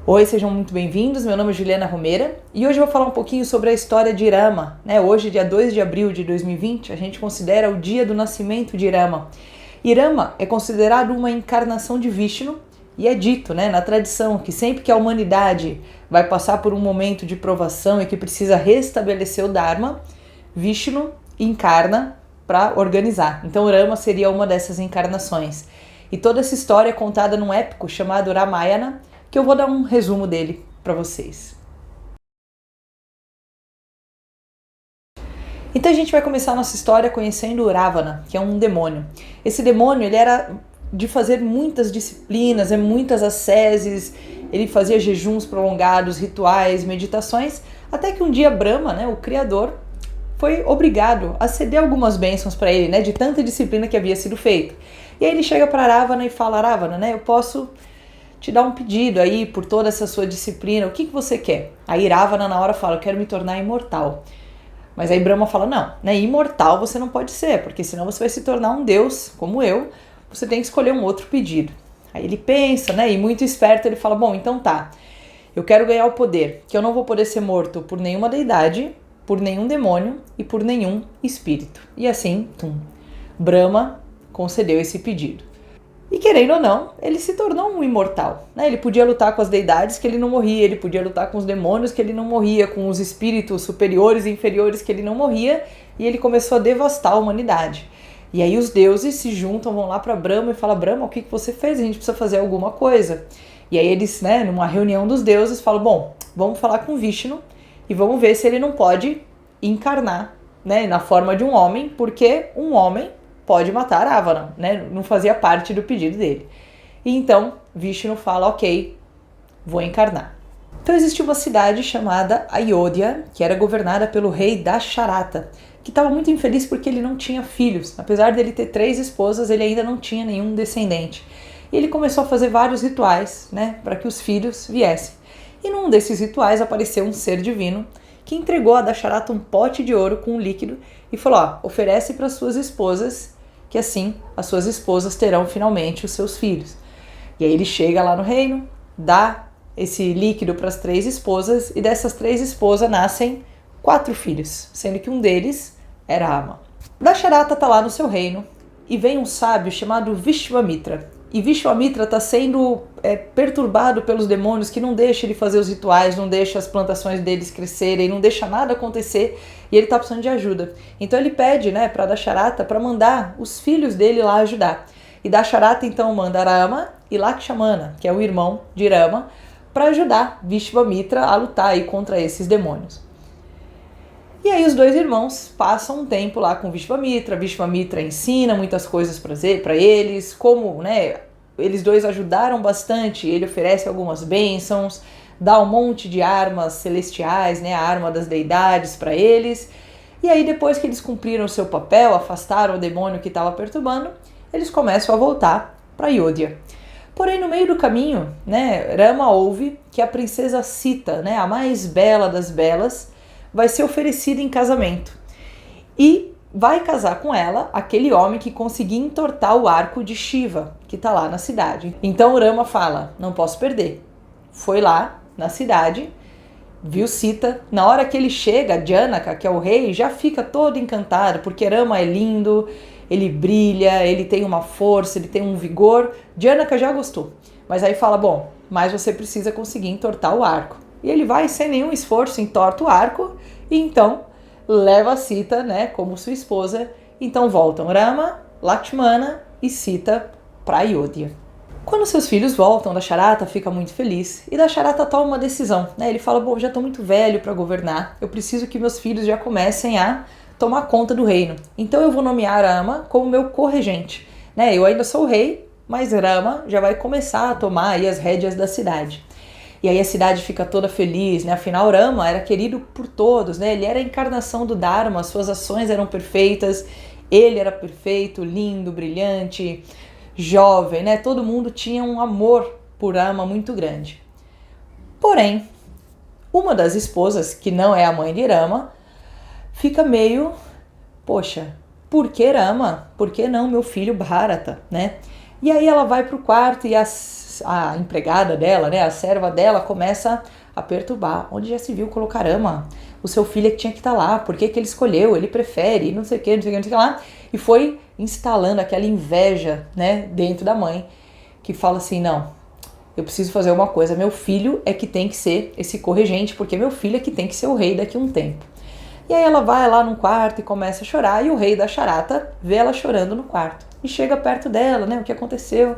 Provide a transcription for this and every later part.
Oi, sejam muito bem-vindos. Meu nome é Juliana Romera e hoje eu vou falar um pouquinho sobre a história de Rama. Hoje, dia 2 de abril de 2020, a gente considera o dia do nascimento de Rama. E Rama é considerado uma encarnação de Vishnu e é dito, na tradição, que sempre que a humanidade vai passar por um momento de provação e que precisa restabelecer o Dharma, Vishnu encarna para organizar. Então Rama seria uma dessas encarnações. E toda essa história é contada num épico chamado Ramayana, que eu vou dar um resumo dele para vocês. Então a gente vai começar a nossa história conhecendo o Ravana, que é um demônio. Esse demônio, ele era de fazer muitas disciplinas, muitas asceses, ele fazia jejuns prolongados, rituais, meditações, até que um dia Brahma, o Criador, foi obrigado a ceder algumas bênçãos para ele, de tanta disciplina que havia sido feita. E aí ele chega para Ravana e fala: Ravana, eu posso te dar um pedido aí por toda essa sua disciplina, o que você quer? Aí Ravana na hora fala: eu quero me tornar imortal. Mas aí Brahma fala: não, imortal você não pode ser, porque senão você vai se tornar um deus como eu, você tem que escolher um outro pedido. Aí ele pensa, e muito esperto ele fala: bom, então tá, eu quero ganhar o poder, que eu não vou poder ser morto por nenhuma deidade, por nenhum demônio e por nenhum espírito. E assim, Brahma concedeu esse pedido. E querendo ou não, ele se tornou um imortal. Ele podia lutar com as deidades que ele não morria, ele podia lutar com os demônios que ele não morria, com os espíritos superiores e inferiores que ele não morria, e ele começou a devastar a humanidade. E aí os deuses se juntam, vão lá para Brahma e falam: Brahma, o que você fez? A gente precisa fazer alguma coisa. E aí eles, numa reunião dos deuses, falam: bom, vamos falar com Vishnu e vamos ver se ele não pode encarnar, na forma de um homem, porque um homem pode matar Ravana, não fazia parte do pedido dele. E então Vishnu fala: ok, vou encarnar. Então existiu uma cidade chamada Ayodhya, que era governada pelo rei Dasharata, que estava muito infeliz porque ele não tinha filhos. Apesar dele ter 3 esposas, ele ainda não tinha nenhum descendente. E ele começou a fazer vários rituais, para que os filhos viessem. E num desses rituais apareceu um ser divino que entregou a Dasharata um pote de ouro com um líquido e falou: oferece para suas esposas, que assim as suas esposas terão finalmente os seus filhos. E aí ele chega lá no reino, dá esse líquido para as 3 esposas, e dessas 3 esposas nascem 4 filhos, sendo que um deles era Rama. Dasharata está lá no seu reino e vem um sábio chamado Vishvamitra. E Vishvamitra está sendo perturbado pelos demônios, que não deixa ele fazer os rituais, não deixa as plantações deles crescerem, não deixa nada acontecer, e ele está precisando de ajuda. Então ele pede para Dasharata para mandar os filhos dele lá ajudar. E Dasharata então manda Rama e Lakshmana, que é o irmão de Rama, para ajudar Vishvamitra a lutar aí contra esses demônios. E aí os 2 irmãos passam um tempo lá com Vishvamitra. Vishvamitra ensina muitas coisas para eles, como eles 2 ajudaram bastante, ele oferece algumas bênçãos, dá um monte de armas celestiais, a arma das deidades para eles. E aí depois que eles cumpriram o seu papel, afastaram o demônio que estava perturbando, eles começam a voltar para Ayodhya. Porém, no meio do caminho, Rama ouve que a princesa Sita, a mais bela das belas, vai ser oferecida em casamento. E vai casar com ela aquele homem que conseguir entortar o arco de Shiva, que está lá na cidade. Então Rama fala: não posso perder. Foi lá na cidade, viu Sita. Na hora que ele chega, Janaka, que é o rei, já fica todo encantado, porque Rama é lindo, ele brilha, ele tem uma força, ele tem um vigor. Janaka já gostou. Mas aí fala: bom, mas você precisa conseguir entortar o arco. E ele vai, sem nenhum esforço, entorta o arco e então leva a Sita, como sua esposa. Então voltam Rama, Lakshmana e Sita para Ayodhya. Quando seus filhos voltam, Dasharata fica muito feliz e Dasharata toma uma decisão. Ele fala: bom, já estou muito velho para governar, eu preciso que meus filhos já comecem a tomar conta do reino. Então eu vou nomear Rama como meu corregente. Eu ainda sou o rei, mas Rama já vai começar a tomar aí as rédeas da cidade. E aí a cidade fica toda feliz, Afinal, Rama era querido por todos, Ele era a encarnação do Dharma, suas ações eram perfeitas, ele era perfeito, lindo, brilhante, jovem, Todo mundo tinha um amor por Rama muito grande. Porém, uma das esposas, que não é a mãe de Rama, fica meio: poxa, por que Rama? Por que não meu filho Bharata, E aí ela vai pro quarto e a empregada dela, né, a serva dela, começa a perturbar. Onde já se viu colocar Rama? O seu filho é que tinha que estar lá. Por que que ele escolheu? Ele prefere, não sei o que, não sei o que, não sei o que lá. E foi instalando aquela inveja, né, dentro da mãe, que fala assim, não, eu preciso fazer uma coisa. Meu filho é que tem que ser esse corregente, porque meu filho é que tem que ser o rei daqui a um tempo. E aí ela vai lá no quarto e começa a chorar, e o rei da charata vê ela chorando no quarto. E chega perto dela, né, o que aconteceu?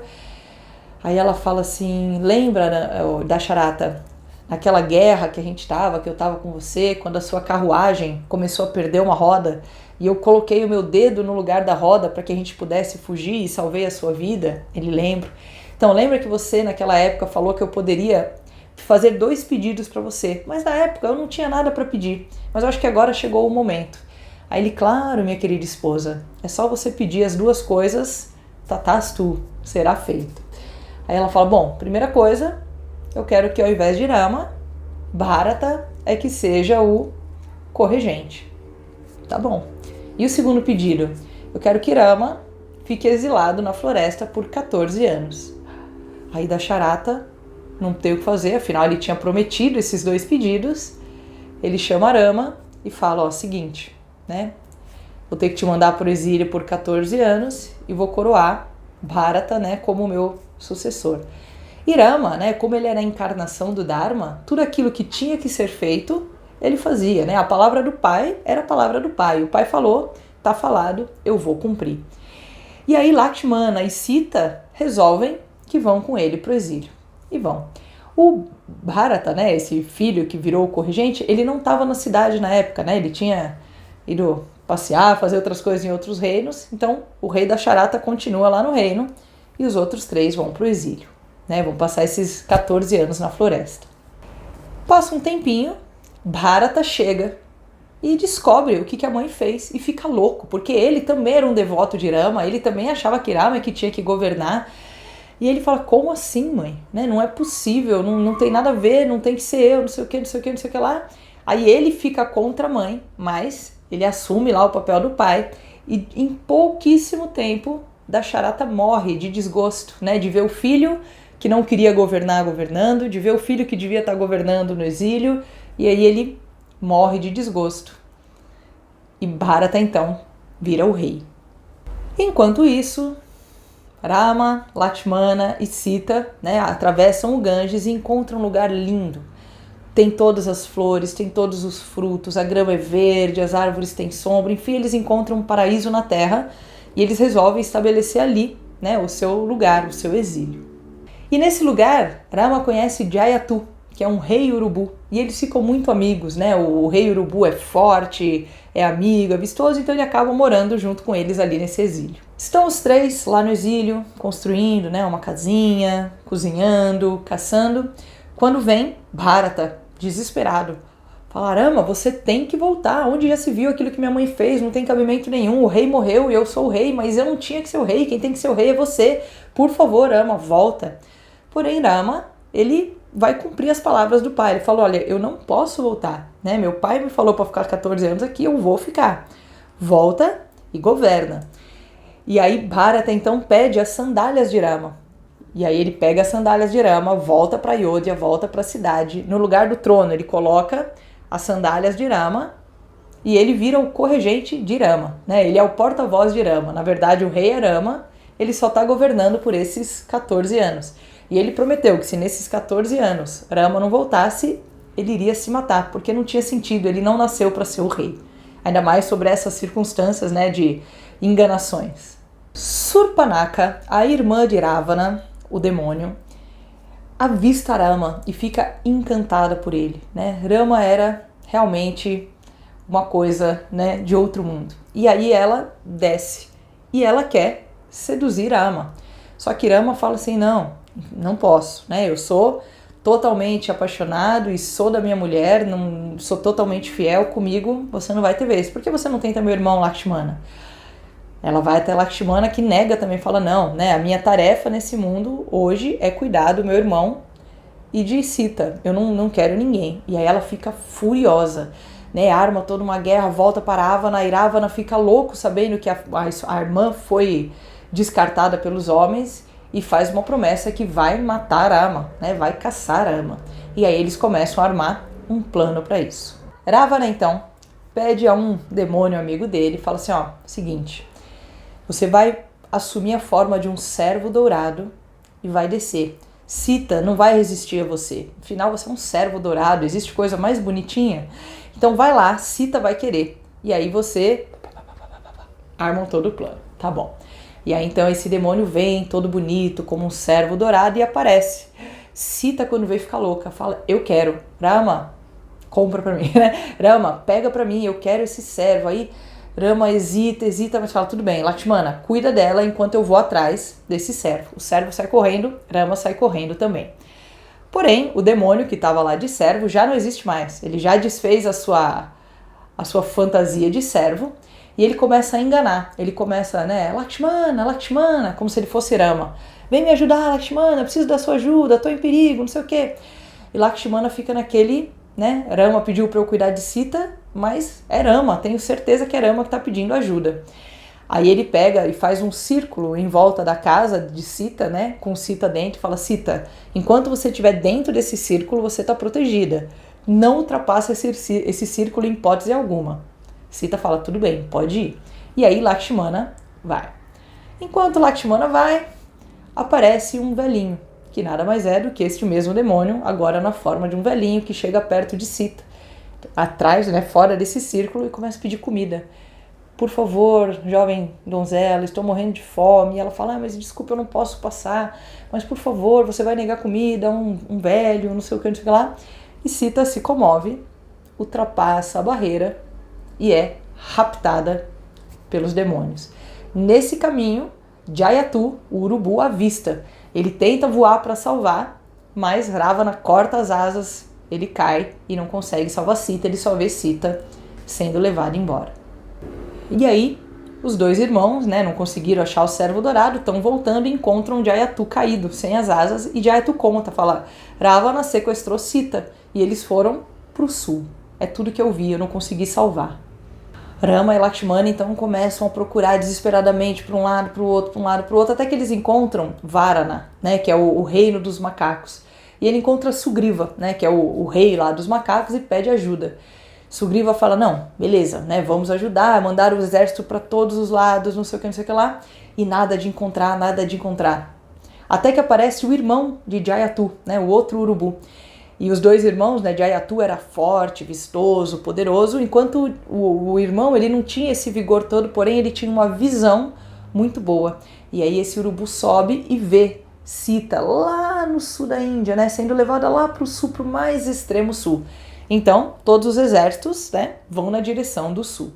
Aí ela fala assim, lembra da charata, naquela guerra que a gente tava, que eu tava com você, quando a sua carruagem começou a perder uma roda, e eu coloquei o meu dedo no lugar da roda para que a gente pudesse fugir e salvei a sua vida? Ele lembra. Então lembra que você naquela época falou que eu poderia fazer 2 pedidos para você, mas na época eu não tinha nada para pedir, mas eu acho que agora chegou o momento. Aí ele, claro, minha querida esposa, é só você pedir as 2 coisas, tatastu, será feito. Aí ela fala, bom, primeira coisa, eu quero que ao invés de Rama, Bharata é que seja o corregente. Tá bom. E o segundo pedido, eu quero que Rama fique exilado na floresta por 14 anos. Aí da charata não tem o que fazer, afinal ele tinha prometido esses 2 pedidos. Ele chama Rama e fala, ó, seguinte, né? Vou ter que te mandar para o exílio por 14 anos e vou coroar Bharata, né, como meu sucessor. E Rama, né, como ele era a encarnação do Dharma, tudo aquilo que tinha que ser feito, ele fazia, né? A palavra do pai era a palavra do pai. O pai falou, tá falado, eu vou cumprir. E aí Lakshmana e Sita resolvem que vão com ele para o exílio. E vão. O Bharata, né, esse filho que virou o corregente, ele não estava na cidade na época, né? Ele tinha ido passear, fazer outras coisas em outros reinos. Então, o rei da charata continua lá no reino e os outros 3 vão para o exílio, né? Vão passar esses 14 anos na floresta. Passa um tempinho, Bharata chega e descobre o que a mãe fez e fica louco, porque ele também era um devoto de Rama, ele também achava que Rama é que tinha que governar. E ele fala, como assim, mãe? Né? Não é possível, não tem nada a ver, não tem que ser eu, não sei o que, não sei o que, não sei o que lá. Aí ele fica contra a mãe, mas ele assume lá o papel do pai e em pouquíssimo tempo Dasharata morre de desgosto, né? De ver o filho que não queria governar governando, de ver o filho que devia estar governando no exílio, e aí ele morre de desgosto. E Bharata então vira o rei. Enquanto isso, Rama, Lakshmana e Sita, né, atravessam o Ganges e encontram um lugar lindo. Tem todas as flores, tem todos os frutos, a grama é verde, as árvores têm sombra, enfim, eles encontram um paraíso na terra e eles resolvem estabelecer ali, né, o seu lugar, o seu exílio. E nesse lugar, Rama conhece Jayatu, que é um rei urubu, e eles ficam muito amigos, né? O rei urubu é forte, é amigo, é vistoso, então ele acaba morando junto com eles ali nesse exílio. Estão os 3 lá no exílio, construindo, né, uma casinha, cozinhando, caçando, quando vem Bharata, desesperado. Fala, Rama, você tem que voltar, onde já se viu aquilo que minha mãe fez, não tem cabimento nenhum, o rei morreu e eu sou o rei, mas eu não tinha que ser o rei, quem tem que ser o rei é você, por favor, Rama, volta. Porém, Rama, ele vai cumprir as palavras do pai. Ele falou, olha, eu não posso voltar, né? Meu pai me falou para ficar 14 anos aqui, eu vou ficar. Volta e governa. E aí Bharata então pede as sandálias de Rama. E aí ele pega as sandálias de Rama, volta para Ayodhya, volta para a cidade. No lugar do trono, ele coloca as sandálias de Rama e ele vira o corregente de Rama, né? Ele é o porta-voz de Rama. Na verdade, o rei é Rama, ele só está governando por esses 14 anos. E ele prometeu que se nesses 14 anos Rama não voltasse, ele iria se matar, porque não tinha sentido, ele não nasceu para ser o rei. Ainda mais sobre essas circunstâncias, né, de enganações. Surpanaka, a irmã de Ravana, o demônio, avista Rama e fica encantada por ele, né? Rama era realmente uma coisa, né, de outro mundo. E aí ela desce e ela quer seduzir Rama. Só que Rama fala assim, não posso, né? Eu sou totalmente apaixonado e sou da minha mulher, não sou totalmente fiel comigo, você não vai ter vez. Por que você não tenta meu irmão Lakshmana? Ela vai até Lakshmana, que nega também, fala, não, né? A minha tarefa nesse mundo hoje é cuidar do meu irmão e de Sita, eu não quero ninguém. E aí ela fica furiosa, né? Arma toda uma guerra, volta para Ravana, e Ravana fica louco sabendo que a irmã foi descartada pelos homens. e faz uma promessa que vai matar Rama, né? Vai caçar Rama. E aí eles começam a armar um plano para isso. Ravana então pede a um demônio amigo dele, fala assim, ó, seguinte, você vai assumir a forma de um servo dourado e vai descer. Sita não vai resistir a você. Afinal, você é um servo dourado, existe coisa mais bonitinha? Então vai lá, Sita vai querer. E aí você armam todo o plano, tá bom. E aí então esse demônio vem todo bonito, como um servo dourado e aparece. Sita quando vê fica louca, fala, eu quero. Rama, compra pra mim, né? Rama, pega pra mim, eu quero esse servo. Aí Rama hesita, mas fala, tudo bem, Lakshmana, cuida dela enquanto eu vou atrás desse servo. O servo sai correndo, Rama sai correndo também. Porém, o demônio que estava lá de servo já não existe mais. Ele já desfez a sua fantasia de servo e ele começa a enganar. Ele começa, né, Lakshmana, Lakshmana, como se ele fosse Rama. Vem me ajudar, Lakshmana, preciso da sua ajuda, tô em perigo, não sei o quê. E Lakshmana fica naquele, né, Rama pediu para eu cuidar de Sita, mas é Rama, tenho certeza que é Rama que está pedindo ajuda. Aí ele pega e faz um círculo em volta da casa de Sita, né, com Sita dentro e fala, Sita, enquanto você estiver dentro desse círculo, você está protegida. Não ultrapassa esse círculo em hipótese alguma. Sita fala, tudo bem, pode ir. E aí Lakshmana vai. Enquanto Lakshmana vai, aparece um velhinho, que nada mais é do que este mesmo demônio, agora na forma de um velhinho que chega perto de Sita, atrás, né, fora desse círculo, e começa a pedir comida. Por favor, jovem donzela, estou morrendo de fome. E ela fala, mas desculpa, eu não posso passar, mas por favor, você vai negar comida a um velho, não sei o que, não sei o que lá. E Sita se comove, ultrapassa a barreira e é raptada pelos demônios. Nesse caminho, Jayatu, o urubu, avista. Ele tenta voar para salvar, mas Ravana corta as asas, ele cai e não consegue salvar Sita, ele só vê Sita sendo levada embora. E aí, os dois irmãos, né, não conseguiram achar o servo dourado, estão voltando e encontram Jayatu caído, sem as asas, e Jayatu conta, fala, Ravana sequestrou Sita e eles foram para o sul. É tudo que eu vi, eu não consegui salvar. Rama e Lakshmana então começam a procurar desesperadamente para um lado, para o outro, até que eles encontram Varana, né, que é o reino dos macacos. E ele encontra Sugriva, né, que é o rei lá dos macacos, e pede ajuda. Sugriva fala, não, beleza, né, vamos ajudar, mandar o exército para todos os lados, não sei o que lá, e nada de encontrar. Até que aparece o irmão de Jayatu, né, o outro urubu. E os dois irmãos, né, Jayatu era forte, vistoso, poderoso, enquanto o irmão, ele não tinha esse vigor todo, porém ele tinha uma visão muito boa. E aí esse urubu sobe e vê Sita lá no sul da Índia, né, sendo levada lá para o sul, para o mais extremo sul. Então, todos os exércitos, né, vão na direção do sul.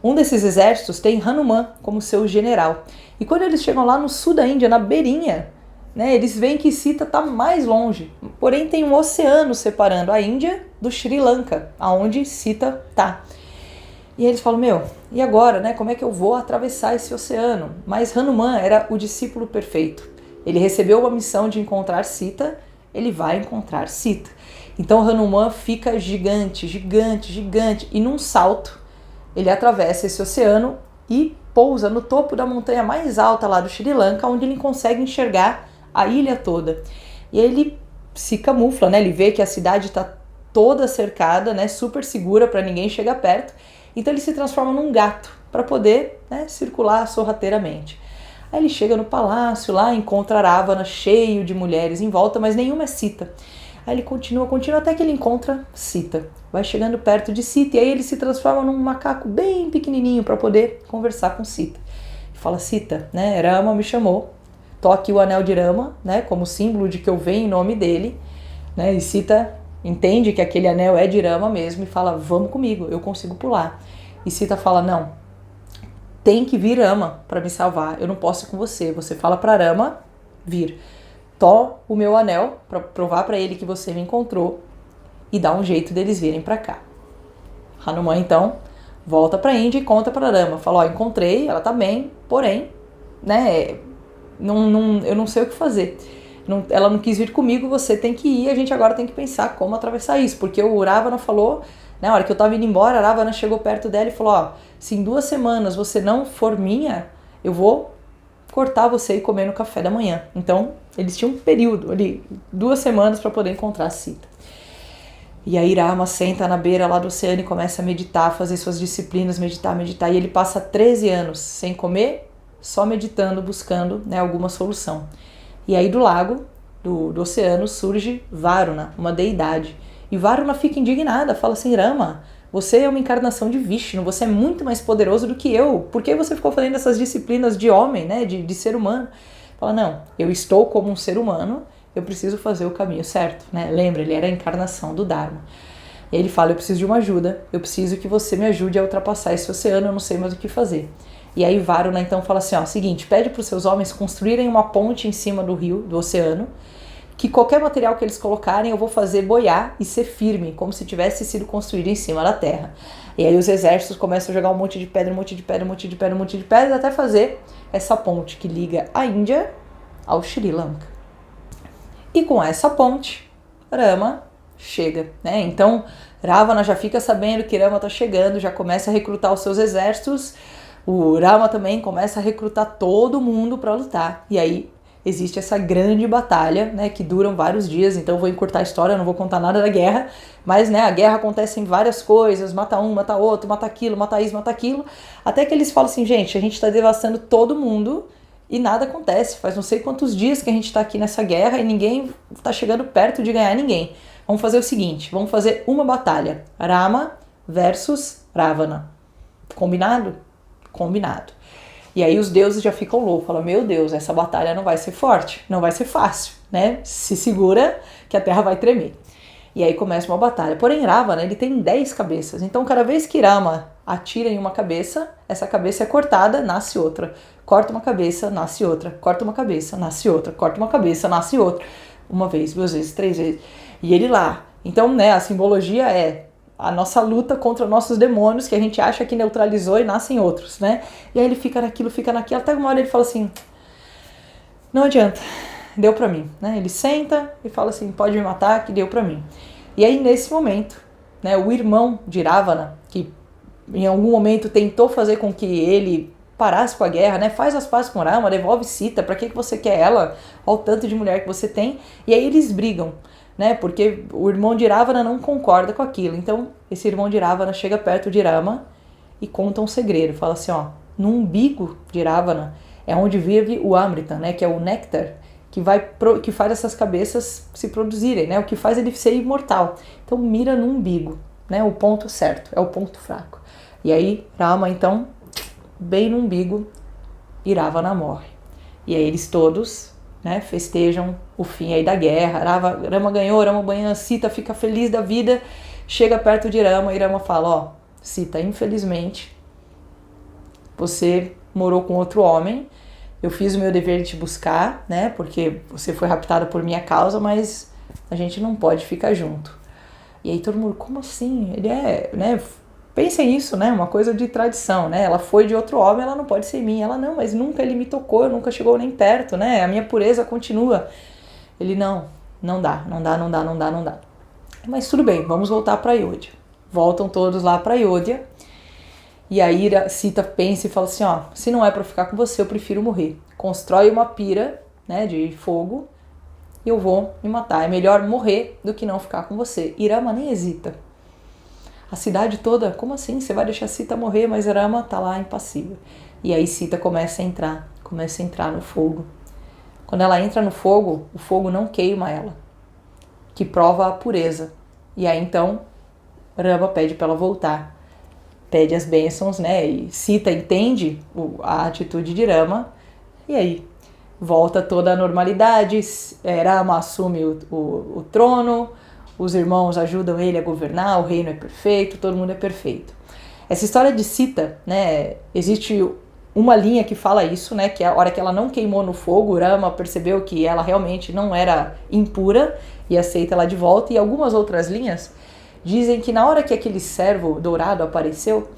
Um desses exércitos tem Hanuman como seu general. E quando eles chegam lá no sul da Índia, na beirinha, né, eles veem que Sita está mais longe. Porém, tem um oceano separando a Índia do Sri Lanka, aonde Sita está. E aí eles falam, e agora, né, como é que eu vou atravessar esse oceano? Mas Hanuman era o discípulo perfeito. Ele recebeu a missão de encontrar Sita, ele vai encontrar Sita. Então Hanuman fica gigante, e num salto ele atravessa esse oceano e pousa no topo da montanha mais alta lá do Sri Lanka, onde ele consegue enxergar a ilha toda. E ele se camufla, né? Ele vê que a cidade está toda cercada, né? Super segura para ninguém chegar perto. Então ele se transforma num gato para poder, né, circular sorrateiramente. Aí ele chega no palácio lá, encontra Ravana cheio de mulheres em volta, mas nenhuma é Sita. Aí ele continua até que ele encontra Sita. Vai chegando perto de Sita e aí ele se transforma num macaco bem pequenininho para poder conversar com Sita. E fala, Sita, né, Rama me chamou, tô aqui o anel de Rama, né, como símbolo de que eu venho em nome dele, né, e Sita entende que aquele anel é de Rama mesmo e fala, vamos comigo, eu consigo pular. E Sita fala, não, tem que vir Rama para me salvar, eu não posso ir com você. Você fala para Rama vir. Tó o meu anel para provar para ele que você me encontrou e dá um jeito deles virem para cá. Hanuman então volta para a Índia e conta para Rama, fala, encontrei, ela tá bem, porém, né, eu não sei o que fazer. Ela não quis vir comigo, você tem que ir, a gente agora tem que pensar como atravessar isso, porque o Ravana falou, na hora que eu tava indo embora, a Ravana chegou perto dela e falou, se em 2 semanas você não for minha, eu vou cortar você e comer no café da manhã. Então, eles tinham um período ali, 2 semanas para poder encontrar Sita. E aí Rama senta na beira lá do oceano e começa a meditar, fazer suas disciplinas, meditar. E ele passa 13 anos sem comer, só meditando, buscando, né, alguma solução. E aí do lago, do oceano, surge Varuna, uma deidade. E Varuna fica indignada, fala assim, Rama, você é uma encarnação de Vishnu, você é muito mais poderoso do que eu. Por que você ficou fazendo essas disciplinas de homem, né, de ser humano? Fala, não, eu estou como um ser humano, eu preciso fazer o caminho certo, né? Lembra, ele era a encarnação do Dharma. E ele fala, eu preciso de uma ajuda, eu preciso que você me ajude a ultrapassar esse oceano, eu não sei mais o que fazer. E aí Varuna então fala assim, ó, seguinte, pede para os seus homens construírem uma ponte em cima do rio, do oceano, que qualquer material que eles colocarem eu vou fazer boiar e ser firme, como se tivesse sido construído em cima da terra. E aí os exércitos começam a jogar um monte de pedra, um monte de pedra, um monte de pedra, um monte de pedra, até fazer essa ponte que liga a Índia ao Sri Lanka. E com essa ponte, Rama chega, né? Então, Ravana já fica sabendo que Rama está chegando, já começa a recrutar os seus exércitos. O Rama também começa a recrutar todo mundo para lutar. E aí existe essa grande batalha, né, que duram vários dias. Então, eu vou encurtar a história, não vou contar nada da guerra. Mas, né, a guerra acontece em várias coisas. Mata um, mata outro, mata aquilo, mata isso, mata aquilo. Até que eles falam assim, gente, a gente está devastando todo mundo. E nada acontece, faz não sei quantos dias que a gente está aqui nessa guerra e ninguém está chegando perto de ganhar ninguém. Vamos fazer o seguinte, vamos fazer uma batalha, Rama versus Ravana. Combinado? Combinado. E aí os deuses já ficam loucos, falam, meu Deus, essa batalha não vai ser forte, não vai ser fácil, né? Se segura que a terra vai tremer. E aí começa uma batalha. Porém, Ravana, ele tem 10 cabeças. Então, cada vez que Rama atira em uma cabeça, essa cabeça é cortada, nasce outra. Corta uma cabeça, nasce outra. Corta uma cabeça, nasce outra. Corta uma cabeça, nasce outra. Uma vez, 2 vezes, 3 vezes. E ele lá. Então, né, a simbologia é a nossa luta contra nossos demônios, que a gente acha que neutralizou e nascem outros, né? E aí ele fica naquilo, até uma hora ele fala assim, não adianta. Deu pra mim, né? Ele senta e fala assim, pode me matar, que deu pra mim. E aí, nesse momento, né, o irmão de Ravana, que em algum momento tentou fazer com que ele parasse com a guerra, né? Faz as pazes com Rama, devolve Sita, pra que você quer ela? Olha o tanto de mulher que você tem. E aí eles brigam, né? Porque o irmão de Ravana não concorda com aquilo. Então, esse irmão de Ravana chega perto de Rama e conta um segredo. Fala assim, ó, no umbigo de Ravana é onde vive o Amrita, né? Que é o néctar que faz essas cabeças se produzirem, né? O que faz ele ser imortal. Então mira no umbigo, né? O ponto certo, é o ponto fraco. E aí Rama, então, bem no umbigo, e Ravana morre. E aí eles todos, né, festejam o fim aí da guerra. Rama ganhou, Rama ganhou, Sita fica feliz da vida, chega perto de Rama e Rama fala, ó, Sita, infelizmente, você morou com outro homem, eu fiz o meu dever de te buscar, né, porque você foi raptada por minha causa, mas a gente não pode ficar junto. E aí todo mundo, como assim? Ele é, né, pensem nisso, né, uma coisa de tradição, né, ela foi de outro homem, ela não pode ser minha. Ela, não, mas nunca ele me tocou, nunca chegou nem perto, né, a minha pureza continua. Ele, não dá. Mas tudo bem, vamos voltar para Ayodhya. Voltam todos lá para Ayodhya. E aí Sita pensa e fala assim, ó, se não é pra ficar com você, eu prefiro morrer. Constrói uma pira, né, de fogo e eu vou me matar. É melhor morrer do que não ficar com você. E Rama nem hesita. A cidade toda, como assim? Você vai deixar Sita morrer, mas Rama tá lá impassível. E aí Sita começa a entrar no fogo. Quando ela entra no fogo, o fogo não queima ela, que prova a pureza. E aí então Rama pede para ela voltar. Pede as bênçãos, né, e Sita entende a atitude de Rama, e aí volta toda a normalidade, Rama assume o trono, os irmãos ajudam ele a governar, o reino é perfeito, todo mundo é perfeito. Essa história de Sita, né, existe uma linha que fala isso, né, que a hora que ela não queimou no fogo, Rama percebeu que ela realmente não era impura e aceita ela de volta, e algumas outras linhas dizem que na hora que aquele servo dourado apareceu,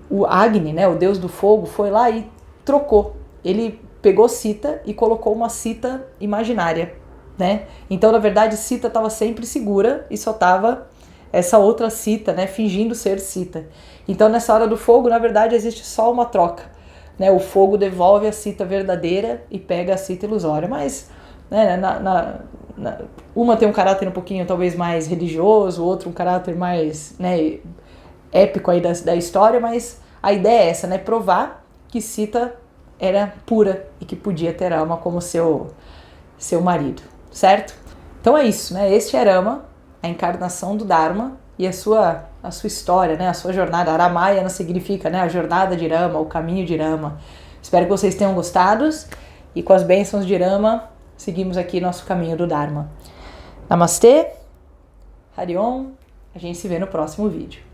o Agni, né, o deus do fogo, foi lá e trocou. Ele pegou Sita e colocou uma Sita imaginária, né? Então, na verdade, Sita estava sempre segura e só estava essa outra Sita, né, fingindo ser Sita. Então, nessa hora do fogo, na verdade, existe só uma troca. né, o fogo devolve a Sita verdadeira e pega a Sita ilusória. Mas, né, uma tem um caráter um pouquinho talvez mais religioso, o outro um caráter mais, né, épico aí da história, mas a ideia é essa, né, provar que Sita era pura e que podia ter Rama como seu marido, certo? Então é isso, né? Este é Rama, a encarnação do Dharma e a sua história, né? A sua jornada. Ramayana significa, né, a jornada de Rama, o caminho de Rama. Espero que vocês tenham gostado e com as bênçãos de Rama seguimos aqui nosso caminho do Dharma. Namastê, Hari Om, a gente se vê no próximo vídeo.